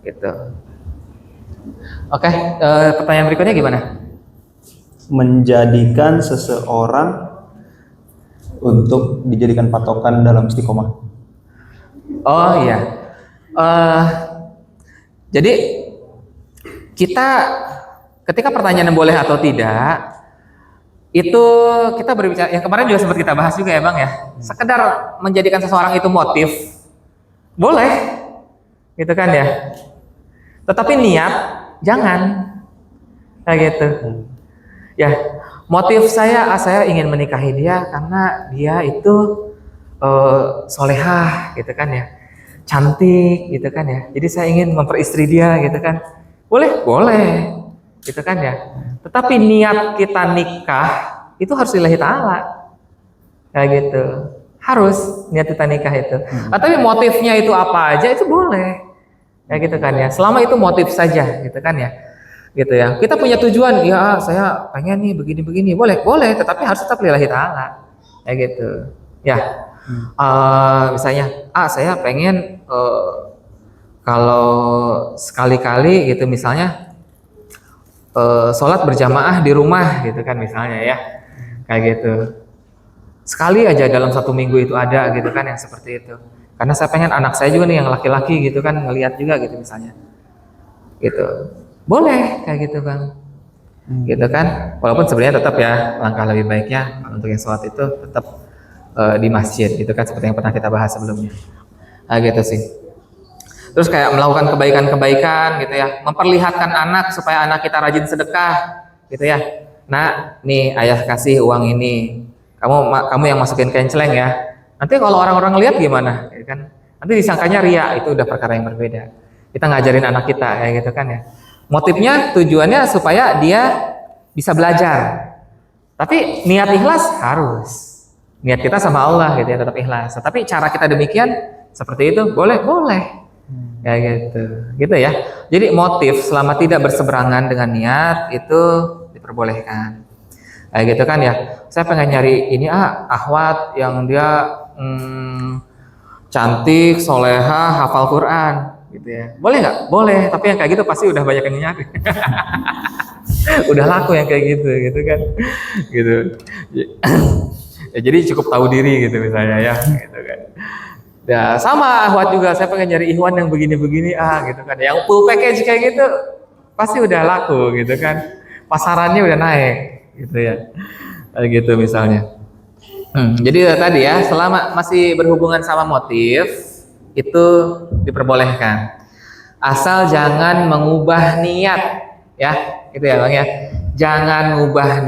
gitu. Oke, pertanyaan berikutnya gimana? Menjadikan seseorang untuk dijadikan patokan dalam istiqomah. Oh iya, jadi kita ketika pertanyaan boleh atau tidak, itu kita berbicara, yang kemarin juga sempat kita bahas juga ya Bang ya, sekedar menjadikan seseorang itu motif, boleh, gitu kan ya. Tetapi niat, jangan, kayak gitu. Ya, motif saya ingin menikahi dia karena dia itu solehah, gitu kan ya, cantik, gitu kan ya. Jadi saya ingin memperistri dia, gitu kan. Boleh, gitu kan ya. Tetapi niat kita nikah itu harus lillahi ta'ala, kayak gitu. Harus niat kita nikah itu. Tapi motifnya itu apa aja itu boleh, kayak gitu kan ya. Selama itu motif saja, gitu kan ya. Gitu ya. Kita punya tujuan, ya saya pengen nih begini-begini, boleh, tetapi harus tetap lillahi ta'ala, kayak gitu. Ya. Misalnya, saya pengen kalau sekali-kali gitu misalnya sholat berjamaah di rumah gitu kan misalnya ya, kayak gitu. Sekali aja dalam 1 minggu itu ada gitu kan yang seperti itu. Karena saya pengen anak saya juga nih yang laki-laki gitu kan ngelihat juga gitu misalnya. Gitu. Boleh kayak gitu Bang. Gitu kan. Walaupun sebenarnya tetap ya langkah lebih baiknya untuk yang sholat itu tetap di masjid gitu kan seperti yang pernah kita bahas sebelumnya. Nah gitu sih. Terus kayak melakukan kebaikan-kebaikan gitu ya, memperlihatkan anak supaya anak kita rajin sedekah gitu ya. Nah, nih ayah kasih uang ini, kamu yang masukin ke celeng ya. Nanti kalau orang-orang lihat gimana, gitu kan? Nanti disangkanya ria, itu udah perkara yang berbeda. Kita ngajarin anak kita kayak gitu kan ya. Motifnya, tujuannya supaya dia bisa belajar. Tapi niat ikhlas harus. Niat kita sama Allah gitu ya, tetap ikhlas. Tapi cara kita demikian seperti itu boleh. Kayak gitu ya. Jadi motif selama tidak berseberangan dengan niat itu diperbolehkan. Kayak gitu kan ya. Saya pengen nyari ini akhwat yang dia cantik, soleha, hafal Quran, gitu ya. Boleh nggak? Boleh. Tapi yang kayak gitu pasti udah banyak yang nyari. Udah laku yang kayak gitu kan. Gitu. Ya, jadi cukup tahu diri gitu misalnya ya, gitu kan. Ya sama Ahwat juga, saya pengen nyari Ikhwan yang begini-begini gitu kan, yang full package kayak gitu pasti udah laku gitu kan, pasarannya udah naik gitu ya, kayak gitu misalnya. Jadi tadi ya, selama masih berhubungan sama motif itu diperbolehkan, asal jangan mengubah niat ya, gitu ya Bang ya, jangan ngubah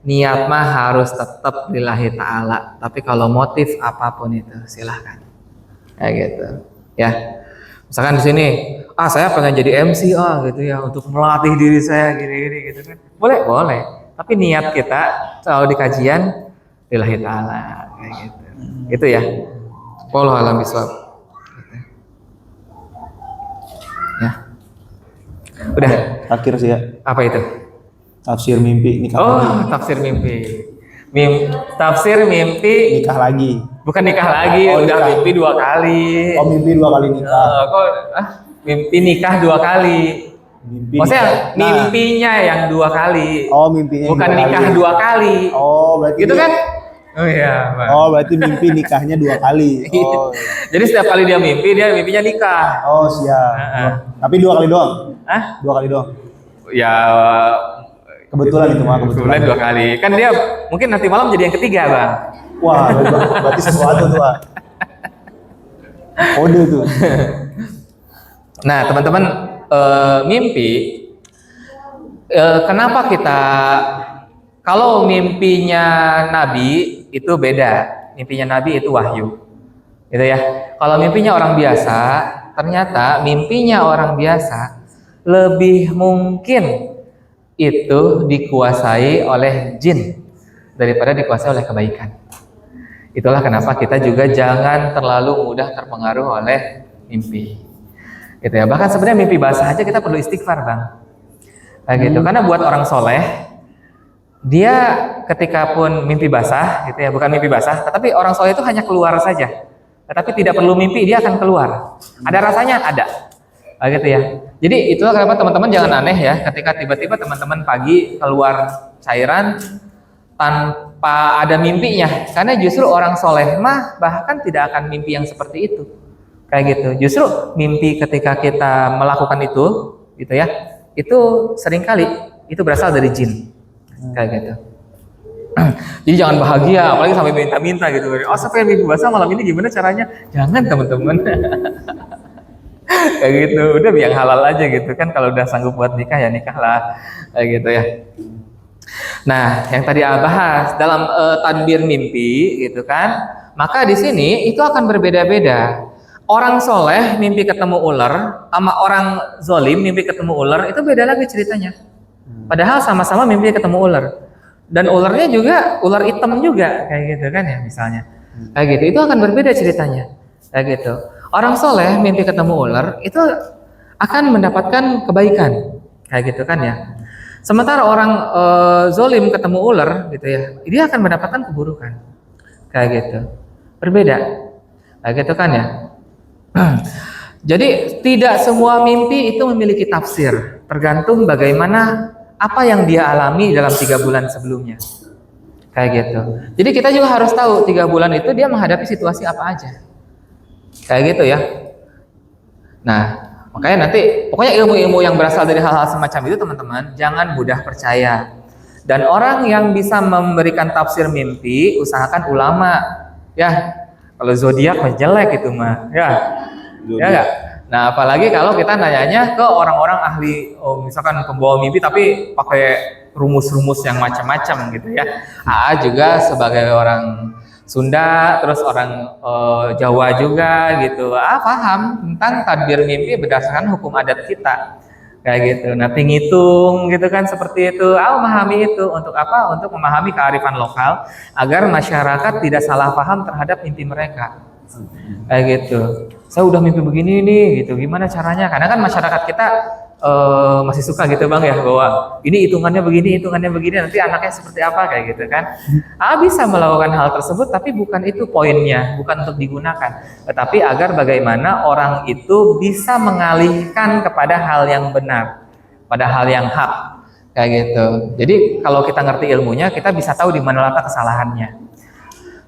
niat mah harus tetap lillahi ta'ala, tapi kalau motif apapun itu silahkan. Kayak gitu ya, misalkan di sini saya pengen jadi MC gitu ya untuk melatih diri saya gini gitu kan, boleh tapi niat kita selalu di kajian lillahi ta'ala kayak gitu ya. Wallahu a'lam bishawab ya. Udah Akhir sih ya, apa itu tafsir mimpi nikah lagi. Tafsir mimpi tafsir mimpi Nikah lagi. bukan nikah lagi, udah nikah. Mimpi 2 kali. Mimpi 2 kali nikah. Mimpi nikah 2 kali. Maksudnya mimpinya yang 2 kali. Mimpinya bukan nikah kali. 2 kali. Berarti gitu kan? Oh iya, Bang. Berarti mimpi nikahnya 2 kali. Iya. Jadi setiap kali dia mimpinya nikah. Siap. Tapi 2 kali doang. 2 kali doang. Ya kebetulan itu mah kebetulan 2 kali. Kan dia mungkin nanti malam jadi yang ketiga, Bang. Wah, berarti sesuatu tuh, Pak. Kode tuh. Nah, teman-teman, mimpi, kenapa kita, kalau mimpinya Nabi itu beda, mimpinya Nabi itu wahyu, gitu ya. Kalau mimpinya orang biasa, ternyata mimpinya orang biasa lebih mungkin itu dikuasai oleh jin daripada dikuasai oleh kebaikan. Itulah kenapa kita juga jangan terlalu mudah terpengaruh oleh mimpi. Gitu ya. Bahkan sebenarnya mimpi basah aja kita perlu istighfar, Bang. Kayak gitu. Karena buat orang soleh, dia ketika pun mimpi basah, gitu ya, bukan mimpi basah, tetapi orang soleh itu hanya keluar saja. Tetapi tidak perlu mimpi, dia akan keluar. Ada rasanya? Ada. gitu ya. Jadi itulah kenapa teman-teman jangan aneh ya ketika tiba-tiba teman-teman pagi keluar cairan tanpa ada mimpinya, karena justru orang soleh mah bahkan tidak akan mimpi yang seperti itu, kayak gitu. Justru mimpi ketika kita melakukan itu, gitu ya, itu seringkali itu berasal dari jin, kayak gitu. Jadi jangan bahagia, apalagi sampai minta-minta gitu. Oh, saya pengen mimpi basah malam ini, gimana caranya? Jangan teman-teman. Kayak gitu, udah yang halal aja gitu kan. Kalau udah sanggup buat nikah ya nikahlah, kayak gitu ya. Nah, yang tadi bahas dalam tadbir mimpi gitu kan, maka di sini itu akan berbeda-beda. Orang soleh mimpi ketemu ular, sama orang zolim mimpi ketemu ular itu beda lagi ceritanya. Padahal sama-sama mimpi ketemu ular, dan ularnya juga ular hitam juga, kayak gitu kan ya misalnya, kayak gitu. Itu akan berbeda ceritanya, kayak gitu. Orang soleh mimpi ketemu ular itu akan mendapatkan kebaikan, kayak gitu kan ya. Sementara orang zolim ketemu ular gitu ya, dia akan mendapatkan keburukan, kayak gitu. Berbeda, kayak gitu kan ya. Jadi tidak semua mimpi itu memiliki tafsir, tergantung bagaimana apa yang dia alami dalam 3 bulan sebelumnya, kayak gitu. Jadi kita juga harus tahu 3 bulan itu dia menghadapi situasi apa aja. Kayak gitu ya. Nah, makanya nanti pokoknya ilmu-ilmu yang berasal dari hal-hal semacam itu teman-teman jangan mudah percaya. Dan orang yang bisa memberikan tafsir mimpi usahakan ulama. Ya, kalau zodiak mah jelek itu mah. Ya. Ya enggak? Nah, apalagi kalau kita nanyanya ke orang-orang ahli, misalkan pembawa mimpi tapi pakai rumus-rumus yang macam-macam gitu ya. AA juga sebagai orang Sunda, terus orang Jawa juga gitu, paham tentang tadbir mimpi berdasarkan hukum adat kita, kayak gitu. Nanti ngitung gitu kan seperti itu, memahami itu untuk apa? Untuk memahami kearifan lokal agar masyarakat tidak salah paham terhadap mimpi mereka, kayak gitu. Saya udah mimpi begini nih, gitu. Gimana caranya? Karena kan masyarakat kita masih suka gitu bang ya, bahwa ini hitungannya begini, nanti anaknya seperti apa, kayak gitu kan. Bisa melakukan hal tersebut, tapi bukan itu poinnya, bukan untuk digunakan, tetapi agar bagaimana orang itu bisa mengalihkan kepada hal yang benar, pada hal yang hak, kayak gitu. Jadi kalau kita ngerti ilmunya, kita bisa tahu di mana letak kesalahannya.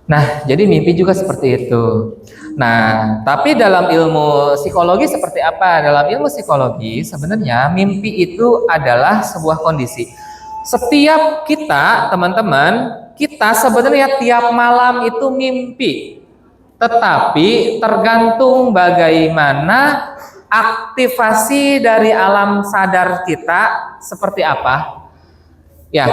Nah, jadi mimpi juga seperti itu. Nah, tapi dalam ilmu psikologi seperti apa? Dalam ilmu psikologi sebenarnya mimpi itu adalah sebuah kondisi. Setiap kita, teman-teman, kita sebenarnya tiap malam itu mimpi. Tetapi tergantung bagaimana aktivasi dari alam sadar kita seperti apa. Ya,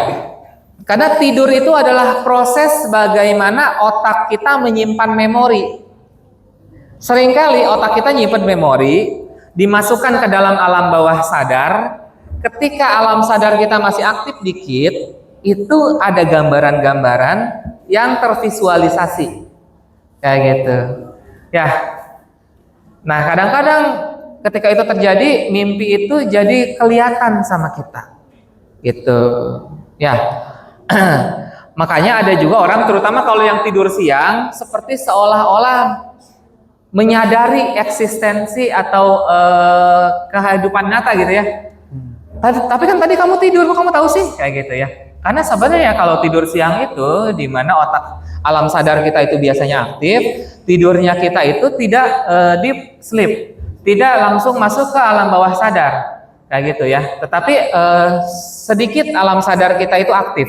karena tidur itu adalah proses bagaimana otak kita menyimpan memori. Seringkali otak kita nyimpan memori, dimasukkan ke dalam alam bawah sadar. Ketika alam sadar kita masih aktif dikit, itu ada gambaran-gambaran yang tervisualisasi, kayak gitu. Ya. Nah, kadang-kadang ketika itu terjadi, mimpi itu jadi kelihatan sama kita, gitu. Ya. Makanya ada juga orang, terutama kalau yang tidur siang, seperti seolah-olah menyadari eksistensi atau kehidupan nyata gitu ya. Tapi kan tadi kamu tidur, kok kamu tahu sih, kayak gitu ya. Karena sebenarnya kalau tidur siang itu, di mana otak alam sadar kita itu biasanya aktif, tidurnya kita itu tidak deep sleep, tidak langsung masuk ke alam bawah sadar, kayak gitu ya. Tetapi sedikit alam sadar kita itu aktif.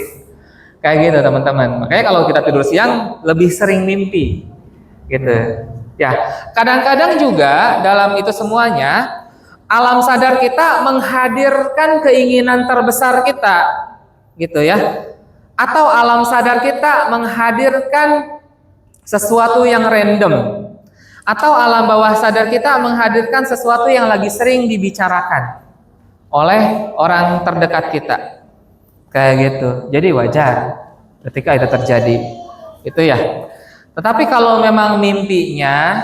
Kayak gitu teman-teman. Makanya kalau kita tidur siang lebih sering mimpi, gitu. Ya, kadang-kadang juga dalam itu semuanya alam sadar kita menghadirkan keinginan terbesar kita, gitu ya. Atau alam sadar kita menghadirkan sesuatu yang random. Atau alam bawah sadar kita menghadirkan sesuatu yang lagi sering dibicarakan oleh orang terdekat kita. Kayak gitu. Jadi wajar ketika itu terjadi. Itu ya. Tetapi kalau memang mimpinya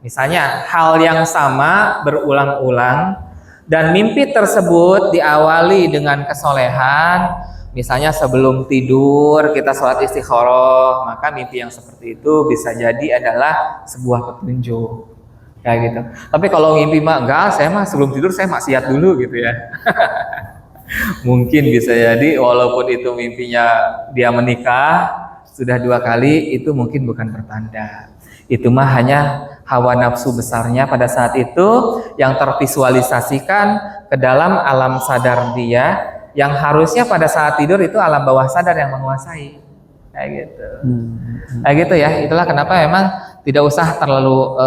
misalnya hal yang sama berulang-ulang dan mimpi tersebut diawali dengan kesolehan, misalnya sebelum tidur kita sholat istikharah, maka mimpi yang seperti itu bisa jadi adalah sebuah petunjuk. kayak gitu. Tapi kalau ngimpi mah enggak, saya mah sebelum tidur saya maksiat dulu gitu ya. Mungkin bisa jadi walaupun itu mimpinya dia menikah sudah 2 kali, itu mungkin bukan pertanda. Itu mah hanya hawa nafsu besarnya pada saat itu yang tervisualisasikan ke dalam alam sadar dia, yang harusnya pada saat tidur itu alam bawah sadar yang menguasai. Kayak gitu. Kayak gitu ya. Itulah kenapa memang tidak usah terlalu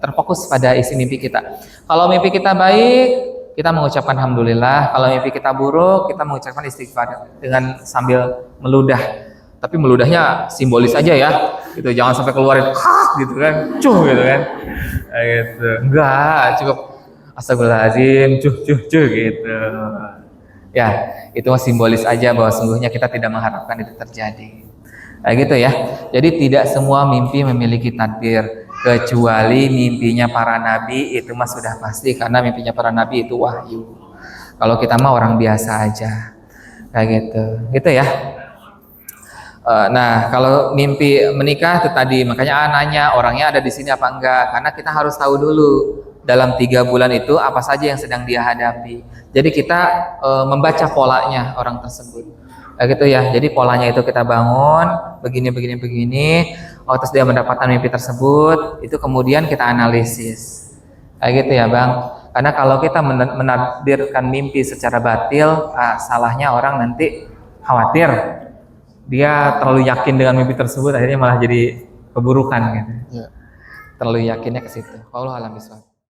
terfokus pada isi mimpi kita. Kalau mimpi kita baik, kita mengucapkan alhamdulillah. Kalau mimpi kita buruk, kita mengucapkan istighfar dengan sambil meludah. Tapi meludahnya simbolis aja ya. Gitu, jangan sampai keluarin gitu kan. Cuh gitu kan. Gitu. Enggak, cukup astagfirullahaladzim, cuh gitu. Ya, itu simbolis aja bahwa sungguhnya kita tidak mengharapkan itu terjadi. Kayak gitu ya. Jadi tidak semua mimpi memiliki takdir, kecuali mimpinya para nabi itu mah sudah pasti, karena mimpinya para nabi itu wahyu. Kalau kita mah orang biasa aja. Kayak gitu. Gitu ya. Nah, kalau mimpi menikah itu tadi, makanya nanya orangnya ada di sini apa enggak, karena kita harus tahu dulu dalam 3 bulan itu apa saja yang sedang dia hadapi. Jadi kita membaca polanya orang tersebut, kayak gitu ya. Jadi polanya itu kita bangun begini. Oh, terus dia mendapatkan mimpi tersebut, itu kemudian kita analisis, kayak gitu ya bang. Karena kalau kita menakdirkan mimpi secara batil, salahnya orang nanti khawatir dia terlalu yakin dengan mimpi tersebut, akhirnya malah jadi keburukan gitu. Terlalu yakinnya ke situ. Wallahu a'lam bishawab.